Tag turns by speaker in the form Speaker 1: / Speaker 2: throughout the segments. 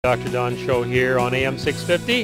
Speaker 1: Dr. Don Show here on AM 650.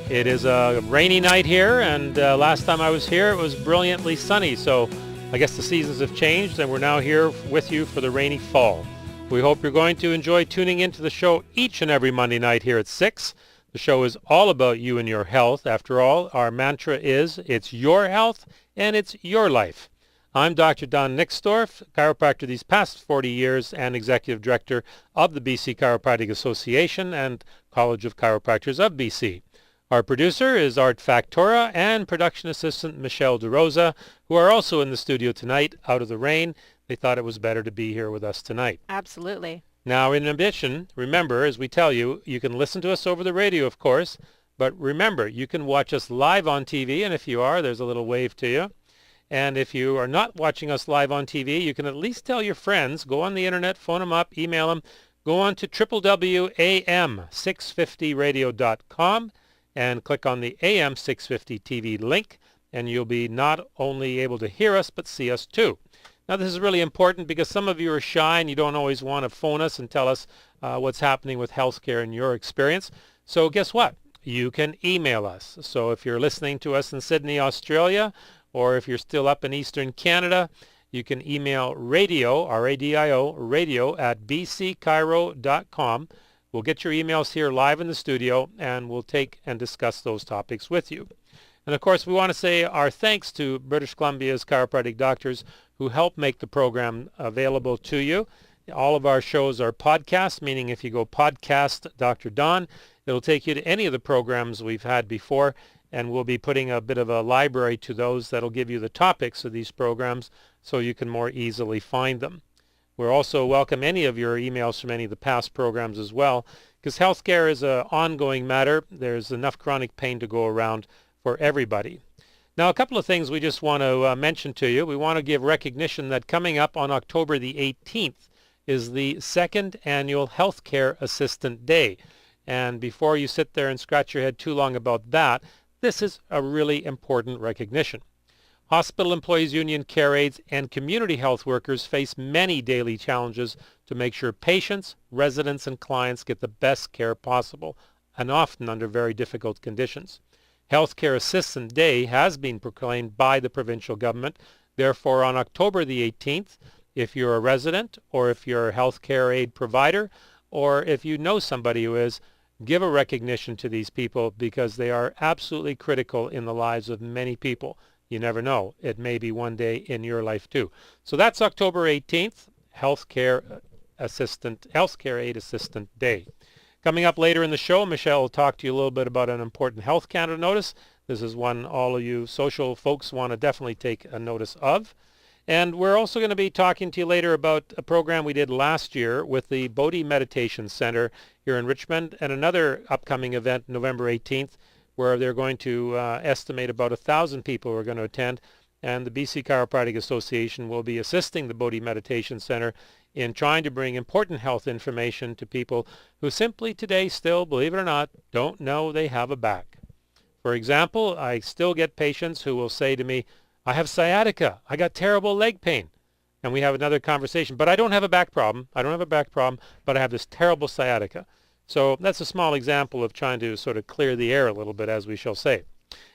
Speaker 1: It is a rainy night here, and last time I was here it was brilliantly sunny, so I guess the seasons have changed and we're now here with you for the rainy fall. We hope you're going to enjoy tuning into the show each and every Monday night here at 6. The show is all about you and your health. After all, our mantra is, it's your health and it's your life. I'm Dr. Don Nixdorf, chiropractor these past 40 years and executive director of the BC Chiropractic Association and College of Chiropractors of BC. Our producer is Art Factora and production assistant Michelle DeRosa, who are also in the studio tonight out of the rain. They thought it was better to be here with us tonight.
Speaker 2: Absolutely.
Speaker 1: Now, in addition, remember, as we tell you, you can listen to us over the radio, of course, but remember, you can watch us live on TV, and if you are, there's a little wave to you. And if you are not watching us live on TV, you can at least tell your friends. Go on the internet, phone them up, email them. Go on to www.am650radio.com and click on the AM 650 TV link, and you'll be not only able to hear us, but see us too. Now, this is really important because some of you are shy and you don't always want to phone us and tell us what's happening with healthcare in your experience. So guess what? You can email us. So if you're listening to us in Sydney, Australia, or if you're still up in Eastern Canada, you can email radio, R-A-D-I-O, radio at bcchiro.com. We'll get your emails here live in the studio, and we'll take and discuss those topics with you. And of course, we want to say our thanks to British Columbia's chiropractic doctors who help make the program available to you. All of our shows are podcasts, meaning if you go podcast Dr. Don, it'll take you to any of the programs we've had before, and we'll be putting a bit of a library to those that'll give you the topics of these programs so you can more easily find them. We'll also welcome any of your emails from any of the past programs as well, because healthcare is an ongoing matter. There's enough chronic pain to go around for everybody. Now, a couple of things we just want to mention to you. We want to give recognition that coming up on October the 18th is the second annual Healthcare Assistant Day. And before you sit there and scratch your head too long about that, this is a really important recognition. Hospital Employees Union care aides and community health workers face many daily challenges to make sure patients, residents, and clients get the best care possible, and often under very difficult conditions. Healthcare Assistant Day has been proclaimed by the provincial government. Therefore, on October the 18th, if you're a resident or if you're a healthcare aid provider or if you know somebody who is, give a recognition to these people because they are absolutely critical in the lives of many people. You never know. It may be one day in your life too. So that's October 18th, Healthcare Aid Assistant Day. Coming up later in the show, Michelle will talk to you a little bit about an important Health Canada notice. This is one all of you social folks want to definitely take a notice of. And we're also going to be talking to you later about a program we did last year with the Bodhi Meditation Center here in Richmond, and another upcoming event November 18th where they're going to estimate about 1,000 people who are going to attend, and the BC Chiropractic Association will be assisting the Bodhi Meditation Center in trying to bring important health information to people who simply today still, believe it or not, don't know they have a back. For example, I still get patients who will say to me, I have sciatica. I got terrible leg pain. And we have another conversation. But I don't have a back problem. I don't have a back problem, but I have this terrible sciatica. So that's a small example of trying to sort of clear the air a little bit, as we shall say.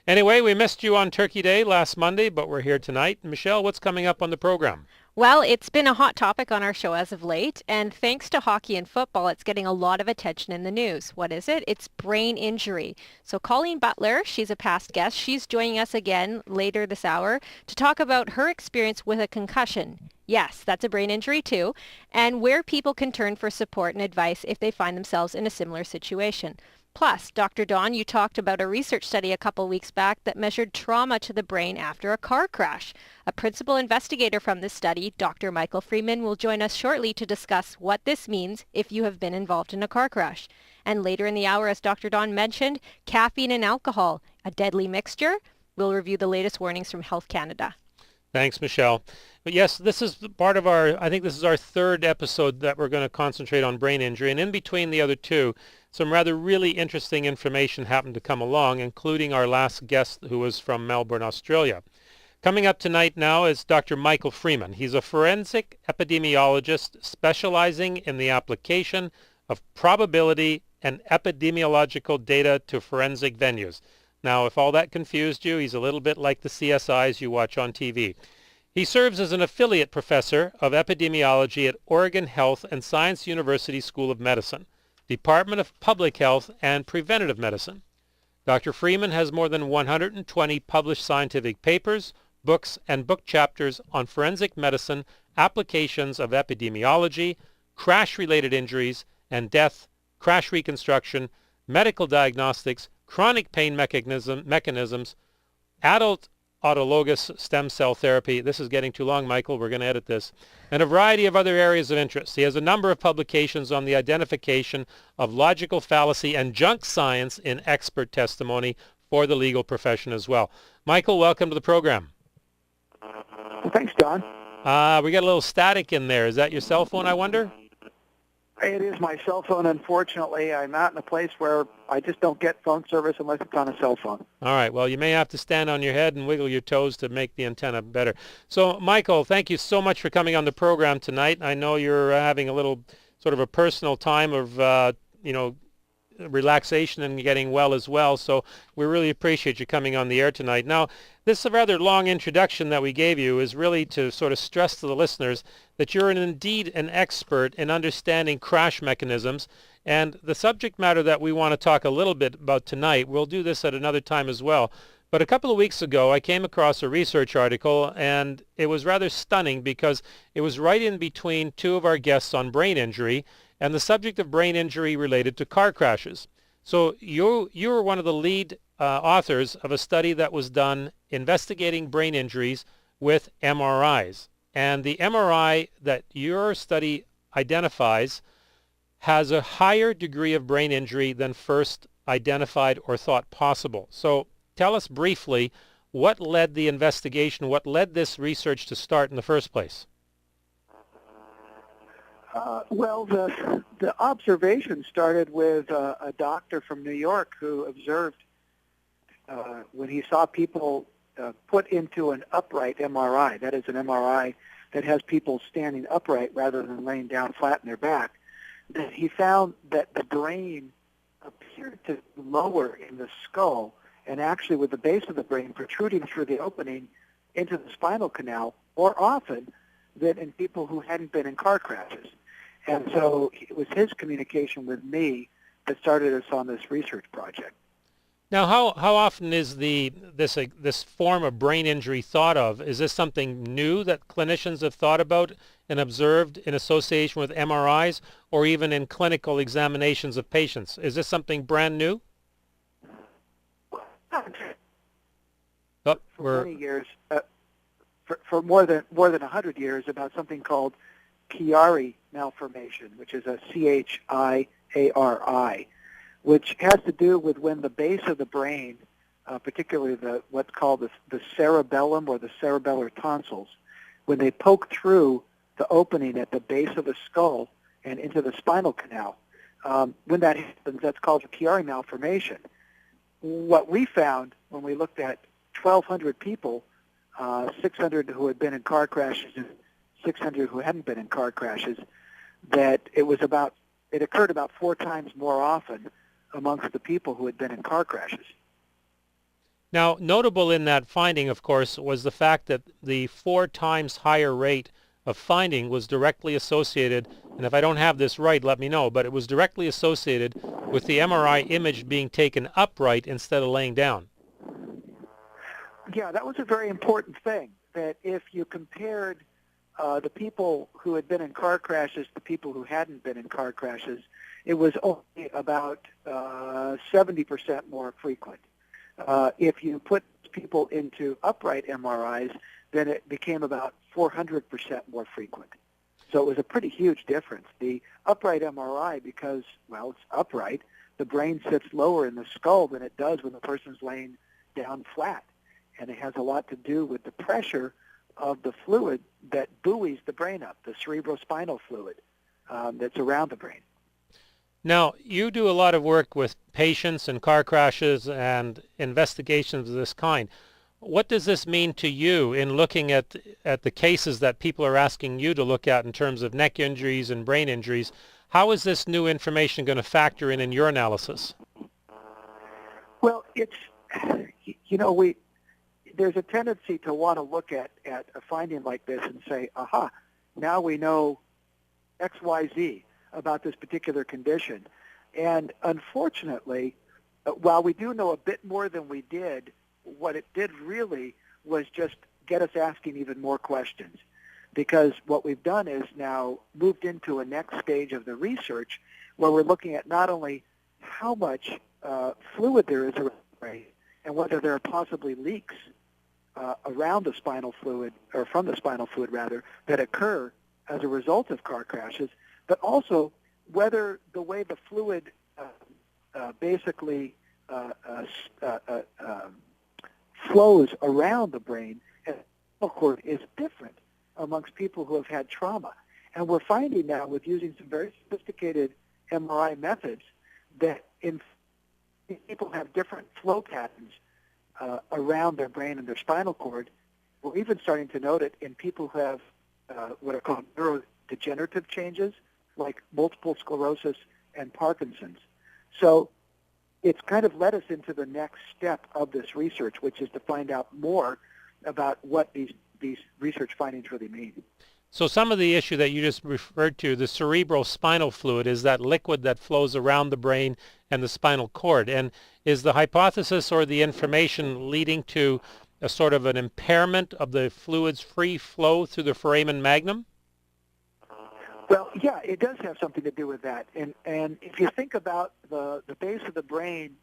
Speaker 1: Anyway, we missed you on Turkey Day last Monday, but we're here tonight. Michelle, what's coming up on the program?
Speaker 2: Well, it's been a hot topic on our show as of late, and thanks to hockey and football, it's getting a lot of attention in the news. What is it? It's brain injury. So Colleen Butler, she's a past guest. She's joining us again later this hour to talk about her experience with a concussion. Yes, that's a brain injury too, and where people can turn for support and advice if they find themselves in a similar situation. Plus, Dr. Don, you talked about a research study a couple weeks back that measured trauma to the brain after a car crash. A principal investigator from this study, Dr. Michael Freeman, will join us shortly to discuss what this means if you have been involved in a car crash. And later in the hour, as Dr. Don mentioned, caffeine and alcohol, a deadly mixture. We'll review the latest warnings from Health Canada.
Speaker 1: Thanks, Michelle. But yes, this is part of I think this is our third episode that we're going to concentrate on brain injury. And in between the other two, some rather really interesting information happened to come along, including our last guest who was from Melbourne, Australia. Coming up tonight now is Dr. Michael Freeman. He's a forensic epidemiologist specializing in the application of probability and epidemiological data to forensic venues. Now, if all that confused you, he's a little bit like the CSIs you watch on TV. He serves as an affiliate professor of epidemiology at Oregon Health and Science University School of Medicine, Department of Public Health and Preventative Medicine. Dr. Freeman has more than 120 published scientific papers, books, and book chapters on forensic medicine, applications of epidemiology, crash-related injuries and death, crash reconstruction, medical diagnostics, chronic pain mechanisms, adult autologous stem cell therapy. This is getting too long, Michael. We're going to edit this. And a variety of other areas of interest. He has a number of publications on the identification of logical fallacy and junk science in expert testimony for the legal profession as well. Michael, welcome to the program.
Speaker 3: Well, thanks, Don.
Speaker 1: We got a little static in there. Is that your cell phone, I wonder?
Speaker 3: It is my cell phone, unfortunately. I'm out in a place where I just don't get phone service unless it's on a cell phone.
Speaker 1: All right. Well, you may have to stand on your head and wiggle your toes to make the antenna better. So, Michael, thank you so much for coming on the program tonight. I know you're having a little sort of a personal time of, relaxation and getting well as well. So we really appreciate you coming on the air tonight. Now, this rather long introduction that we gave you is really to sort of stress to the listeners that you're indeed an expert in understanding crash mechanisms. And the subject matter that we want to talk a little bit about tonight, we'll do this at another time as well. But a couple of weeks ago, I came across a research article, and it was rather stunning because it was right in between two of our guests on brain injury and the subject of brain injury related to car crashes. So you were one of the lead authors of a study that was done investigating brain injuries with MRIs. And the MRI that your study identifies has a higher degree of brain injury than first identified or thought possible. So tell us briefly what led the investigation, what led this research to start in the first place?
Speaker 3: Well, the observation started with a doctor from New York who observed when he saw people put into an upright MRI, that is an MRI that has people standing upright rather than laying down flat in their back, that he found that the brain appeared to lower in the skull and actually with the base of the brain protruding through the opening into the spinal canal more often than in people who hadn't been in car crashes. And so it was his communication with me that started us on this research project.
Speaker 1: Now, how often is this form of brain injury thought of? Is this something new that clinicians have thought about and observed in association with MRIs or even in clinical examinations of patients? Is this something brand new?
Speaker 3: For many years, for more than 100 years, about something called Chiari malformation, which is a Chiari, which has to do with when the base of the brain, particularly what's called the cerebellum or the cerebellar tonsils, when they poke through the opening at the base of the skull and into the spinal canal, when that happens, that's called a Chiari malformation. What we found when we looked at 1,200 people, 600 who had been in car crashes and 600 who hadn't been in car crashes, that it occurred about 4 times more often amongst the people who had been in car crashes.
Speaker 1: Now, notable in that finding, of course, was the fact that the 4 times higher rate of finding was directly associated, and if I don't have this right, let me know, but it was directly associated with the MRI image being taken upright instead of laying down.
Speaker 3: Yeah, that was a very important thing, that if you compared the people who had been in car crashes to people who hadn't been in car crashes, it was only about 70% more frequent. If you put people into upright MRIs, then it became about 400% more frequent. So it was a pretty huge difference. The upright MRI, because, well, it's upright, the brain sits lower in the skull than it does when the person's laying down flat. And it has a lot to do with the pressure of the fluid that buoys the brain up, the cerebrospinal fluid that's around the brain.
Speaker 1: Now, you do a lot of work with patients and car crashes and investigations of this kind. What does this mean to you in looking at the cases that people are asking you to look at in terms of neck injuries and brain injuries? How is this new information going to factor in your analysis?
Speaker 3: Well, it's, there's a tendency to want to look at a finding like this and say, aha, now we know X, Y, Z about this particular condition. And unfortunately, while we do know a bit more than we did, what it did really was just get us asking even more questions. Because what we've done is now moved into a next stage of the research where we're looking at not only how much fluid there is around the brain and whether there are possibly leaks around the spinal fluid, or from the spinal fluid rather, that occur as a result of car crashes, but also whether the way the fluid basically flows around the brain and the spinal cord is different amongst people who have had trauma. And we're finding now with using some very sophisticated MRI methods that people have different flow patterns around their brain and their spinal cord. We're even starting to note it in people who have what are called neurodegenerative changes, like multiple sclerosis and Parkinson's. So it's kind of led us into the next step of this research, which is to find out more about what these research findings really mean.
Speaker 1: So some of the issue that you just referred to, the cerebral spinal fluid, is that liquid that flows around the brain and the spinal cord. And is the hypothesis or the information leading to a sort of an impairment of the fluid's free flow through the foramen magnum?
Speaker 3: Well, yeah, it does have something to do with that. And if you think about the base of the brain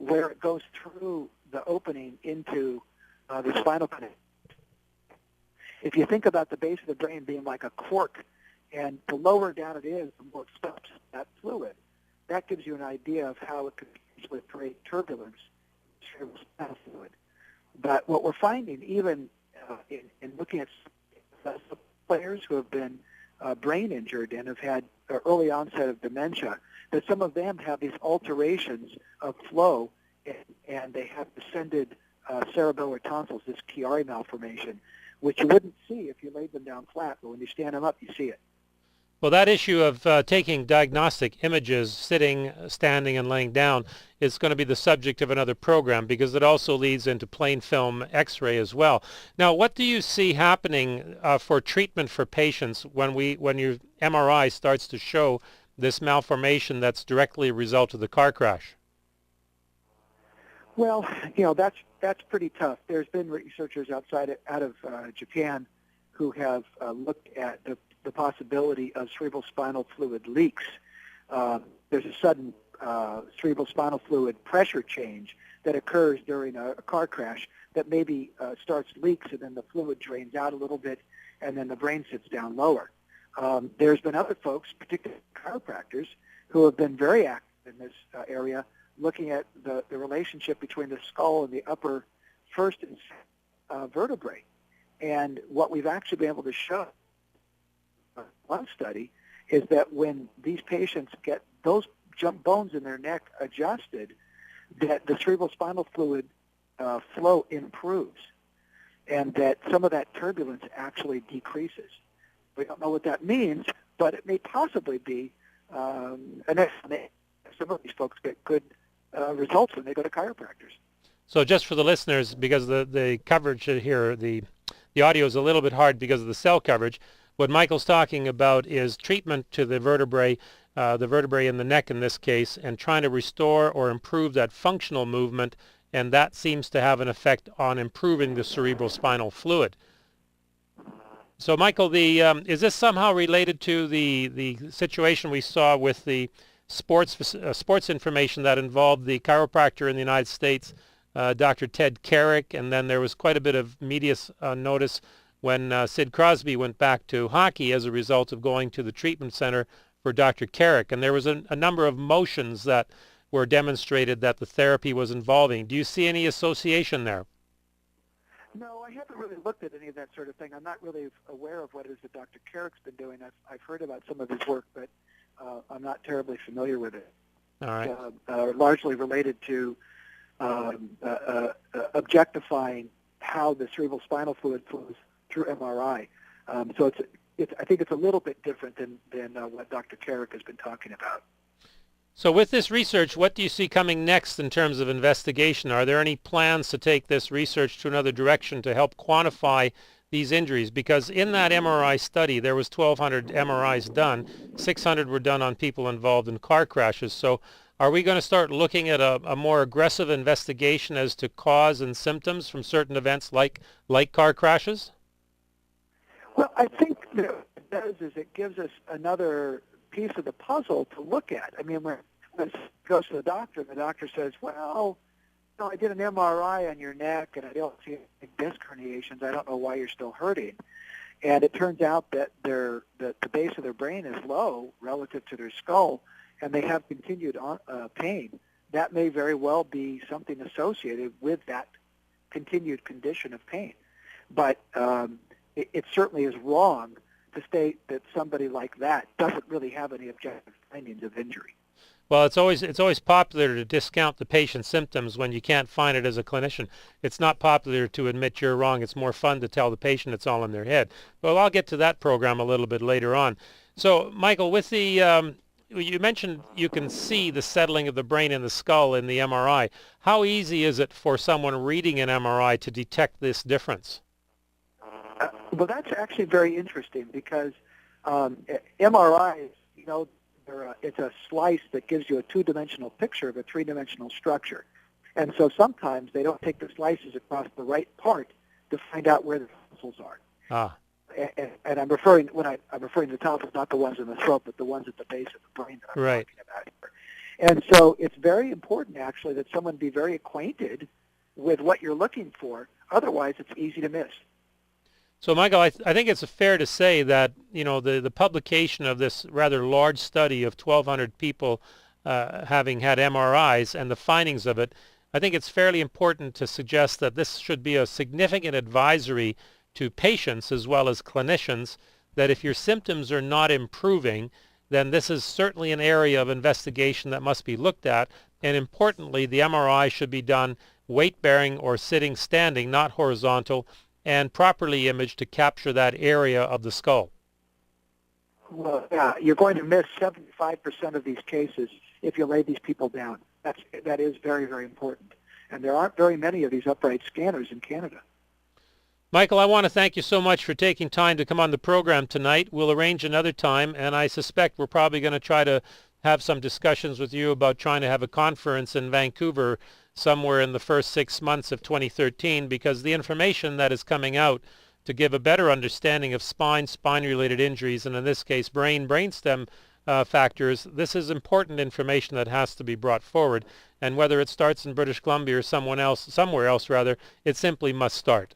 Speaker 3: where it goes through the opening into the spinal canal, if you think about the base of the brain being like a cork, and the lower down it is, the more it stops that fluid, that gives you an idea of how it could potentially create turbulence in cerebral spinal fluid. But what we're finding, even in looking at players who have been brain injured and have had early onset of dementia, that some of them have these alterations of flow, and they have descended cerebellar tonsils, this Chiari malformation, which you wouldn't see if you laid them down flat, but when you stand them up, you see it.
Speaker 1: Well, that issue of taking diagnostic images, sitting, standing, and laying down is going to be the subject of another program, because it also leads into plain film X-ray as well. Now, what do you see happening for treatment for patients when your MRI starts to show this malformation that's directly a result of the car crash?
Speaker 3: Well, that's pretty tough. There's been researchers out of Japan who have looked at the possibility of cerebral spinal fluid leaks. There's a sudden cerebral spinal fluid pressure change that occurs during a car crash that maybe starts leaks, and then the fluid drains out a little bit, and then the brain sits down lower. There's been other folks, particularly chiropractors, who have been very active in this area, looking at the relationship between the skull and the upper first and second vertebrae. And what we've actually been able to show in one study is that when these patients get those jump bones in their neck adjusted, that the cerebral spinal fluid flow improves, and that some of that turbulence actually decreases. We don't know what that means, but it may possibly be an explanation. Some of these folks get good results when they go to chiropractors.
Speaker 1: So just for the listeners, because the coverage here, the audio is a little bit hard because of the cell coverage, what Michael's talking about is treatment to the vertebrae in the neck in this case, and trying to restore or improve that functional movement, and that seems to have an effect on improving the cerebral spinal fluid. So Michael, is this somehow related to the situation we saw with the sports information that involved the chiropractor in the United States, Dr. Ted Carrick, and then there was quite a bit of media notice when Sid Crosby went back to hockey as a result of going to the treatment center for Dr. Carrick, and there was a number of motions that were demonstrated that the therapy was involving. Do you see any association there?
Speaker 3: No, I haven't really looked at any of that sort of thing. I'm not really aware of what it is that Dr. Carrick's been doing. I've heard about some of his work, but I'm not terribly familiar with it.
Speaker 1: All right.
Speaker 3: Largely related to objectifying how the cerebral spinal fluid flows through MRI. So I think it's a little bit different than what Dr. Carrick has been talking about.
Speaker 1: So with this research, what do you see coming next in terms of investigation? Are there any plans to take this research to another direction to help quantify these injuries? Because in that MRI study, there was 1,200 MRIs done. 600 were done on people involved in car crashes. So are we going to start looking at a more aggressive investigation as to cause and symptoms from certain events like car crashes?
Speaker 3: Well, I think that what it does is it gives us another piece of the puzzle to look at. I mean, when it goes to the doctor says, well, no, I did an MRI on your neck and I don't see any disc herniations. I don't know why you're still hurting. And it turns out that the base of their brain is low relative to their skull, and they have continued pain. That may very well be something associated with that continued condition of pain. But it certainly is wrong to state that somebody like that doesn't really have any objective findings of injury.
Speaker 1: Well, it's always popular to discount the patient's symptoms when you can't find it as a clinician. It's not popular to admit you're wrong. It's more fun to tell the patient it's all in their head. Well, I'll get to that program a little bit later on. So, Michael, with the you mentioned you can see the settling of the brain in the skull in the MRI. How easy is it for someone reading an MRI to detect this difference?
Speaker 3: Well, that's actually very interesting because MRIs, it's a slice that gives you a two-dimensional picture of a three-dimensional structure. And so sometimes they don't take the slices across the right part to find out where the muscles are.
Speaker 1: Ah.
Speaker 3: And I'm referring to the tonsils, not the ones in the throat, but the ones at the base of the brain that I'm
Speaker 1: right.
Speaker 3: talking about here. And so it's very important, actually, that someone be very acquainted with what you're looking for. Otherwise, it's easy to miss.
Speaker 1: So, Michael, I think it's fair to say that, the publication of this rather large study of 1,200 people having had MRIs and the findings of it, I think it's fairly important to suggest that this should be a significant advisory to patients as well as clinicians, that if your symptoms are not improving, then this is certainly an area of investigation that must be looked at. And importantly, the MRI should be done weight-bearing or sitting standing, not horizontal, and properly imaged to capture that area of the skull.
Speaker 3: Well, yeah, you're going to miss 75% of these cases if you lay these people down. That is very, very important. And there aren't very many of these upright scanners in Canada.
Speaker 1: Michael, I want to thank you so much for taking time to come on the program tonight. We'll arrange another time, and I suspect we're probably going to try to have some discussions with you about trying to have a conference in Vancouver somewhere in the first 6 months of 2013, because the information that is coming out to give a better understanding of spine-related injuries, and in this case brainstem factors, this is important information that has to be brought forward. And whether it starts in British Columbia or somewhere else, it simply must start.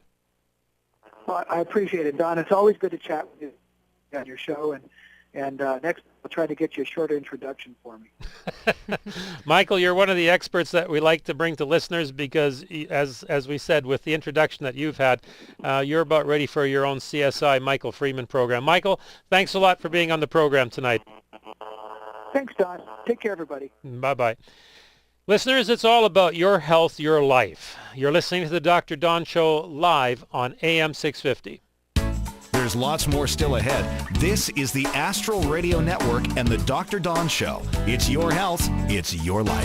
Speaker 3: Well, I appreciate it, Don. It's always good to chat with you on your show, and next I'll try to get you a shorter introduction for me.
Speaker 1: Michael, you're one of the experts that we like to bring to listeners because, as we said, with the introduction that you've had, you're about ready for your own CSI Michael Freeman program. Michael, thanks a lot for being on the program tonight.
Speaker 3: Thanks, Don. Take care, everybody.
Speaker 1: Bye-bye. Listeners, it's all about your health, your life. You're listening to the Dr. Don Show live on AM 650.
Speaker 4: There's lots more still ahead. This is the Astral Radio Network and the Dr. Don Show. It's your health, it's your life.